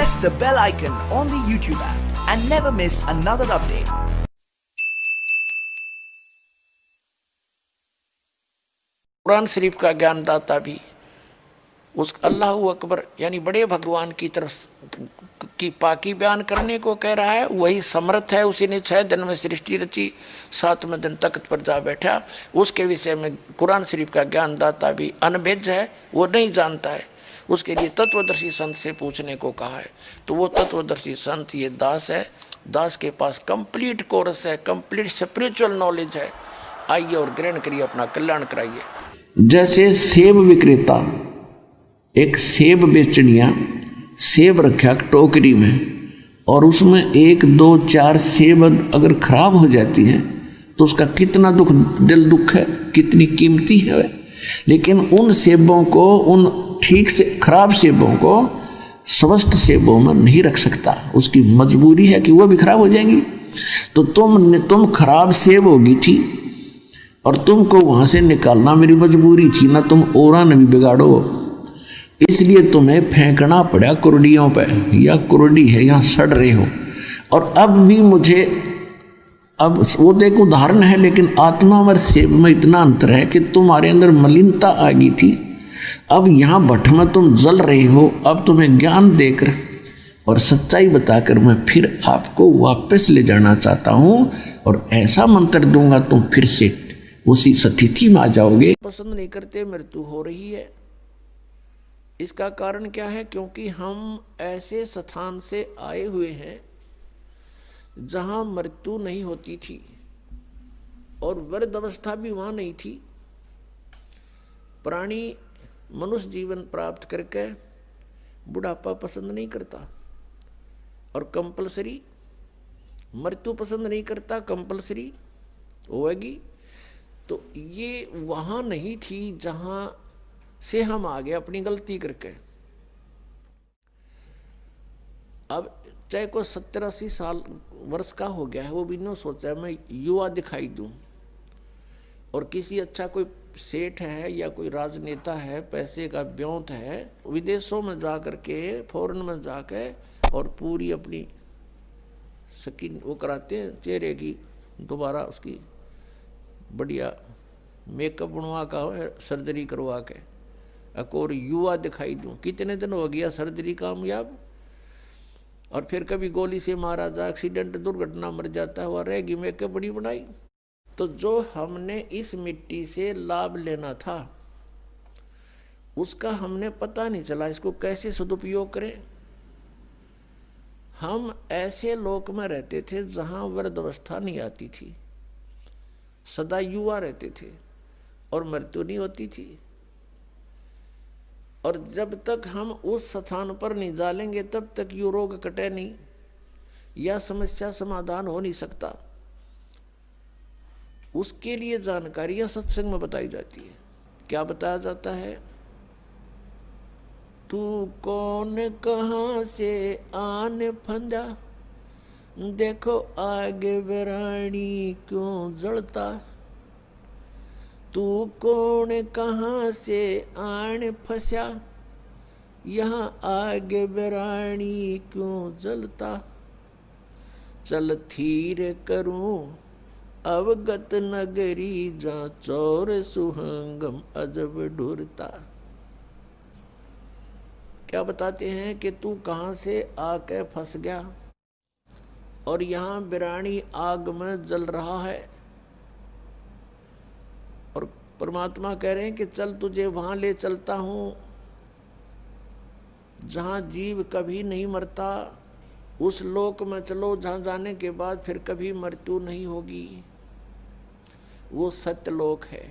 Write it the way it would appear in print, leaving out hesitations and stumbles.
press the bell icon on the YouTube app and never miss another update. Quran शरीफ का ज्ञानदाता भी उस अल्लाह अकबर यानी बड़े भगवान की तरफ की पाकी बयान करने को कह रहा है। वही समर्थ है, उसी ने 6 दिन में सृष्टि रची, 7वें दिन तख्त पर जा बैठा। उसके विषय में कुरान शरीफ का ज्ञानदाता भी अनभिज्ञ है, वो नहीं जानता है। उसके लिए तत्वदर्शी संत से पूछने को कहा है। तो वो तत्वदर्शी संत ये दास है। दास के पास कंप्लीट कोर्स है, कंप्लीट स्पिरिचुअल नॉलेज है। आइए और ग्रहण करिए, अपना कल्याण कराइए। जैसे सेब विक्रेता एक सेब बेचनिया सेब रखा टोकरी में और उसमें 1 2 4 सेब अगर खराब हो जाती है तो उसका कितना दिल दुख है, कितनी कीमती है। लेकिन उन सेबों को, उन ठीक से खराब सेबों को स्वस्थ सेबों में नहीं रख सकता। उसकी मजबूरी है कि वो भी खराब हो जाएंगी। तो तुम खराब सेब होगी थी और तुमको वहां से निकालना मेरी मजबूरी थी ना, तुम औरा न भी बिगाड़ो, इसलिए तुम्हें फेंकना पड़ा कुर्डियों पे। या कुर्डी है, यहाँ सड़ रहे हो। और अब भी मुझे, अब वो तो एक उदाहरण है, लेकिन आत्मा और सेब में इतना अंतर है कि तुम्हारे अंदर मलिनता आ गई थी, अब यहाँ भट्ट में तुम जल रहे हो। अब तुम्हें ज्ञान देकर और सच्चाई बताकर मैं फिर आपको वापस ले जाना चाहता हूँ और ऐसा मंत्र दूंगा तुम फिर से उसी स्थिति में आ जाओगे। पसंद नहीं करते, मृत्यु हो रही है। इसका कारण क्या है? क्योंकि हम ऐसे स्थान से आए हुए हैं जहां मृत्यु नहीं होती थी और वृद्ध अवस्था भी वहां नहीं थी। प्राणी मनुष्य जीवन प्राप्त करके बुढ़ापा पसंद नहीं करता और कंपलसरी मृत्यु पसंद नहीं करता, कंपलसरी होगी। तो ये वहां नहीं थी जहां से हम आ गए अपनी गलती करके। अब चाहे कोई 70-80 साल वर्ष का हो गया है, वो भी नहीं सोचा मैं युवा दिखाई दूं। और किसी अच्छा कोई सेठ है या कोई राजनेता है, पैसे का ब्योंत है, विदेशों में जा करके, फॉरेन में जाके और पूरी अपनी स्किन वो कराते हैं, चेहरे की दोबारा उसकी बढ़िया मेकअप बनवा का सर्जरी करवा के और युवा दिखाई दूं। कितने दिन हो गया सर्जरी कामयाब, और फिर कभी गोली से मारा जा, एक्सीडेंट दुर्घटना मर जाता है, वह रहेगी मेकअप बड़ी बनाई। तो जो हमने इस मिट्टी से लाभ लेना था उसका हमने पता नहीं चला, इसको कैसे सदुपयोग करें। हम ऐसे लोक में रहते थे जहां वृद्धावस्था नहीं आती थी, सदा युवा रहते थे और मृत्यु नहीं होती थी। और जब तक हम उस स्थान पर नहीं डालेंगे तब तक ये रोग कटे नहीं या समस्या समाधान हो नहीं सकता। उसके लिए जानकारियां सत्संग में बताई जाती है। क्या बताया जाता है? तू कौन कहां से आने फंदा, देखो आगे वराणी क्यों जलता। तू कौन कहां से आन फंसा, यहाँ आगे बेरानी क्यों जलता। चल थीर करूं अवगत नगरी, जहाँ चौर सुहंगम अजब ढूरता। क्या बताते हैं कि तू कहां से आके फंस गया और यहाँ बिरानी आग में जल रहा है। और परमात्मा कह रहे हैं कि चल तुझे वहां ले चलता हूं जहां जीव कभी नहीं मरता। उस लोक में चलो जहां जाने के बाद फिर कभी मृत्यु नहीं होगी। वो सत्यलोक है।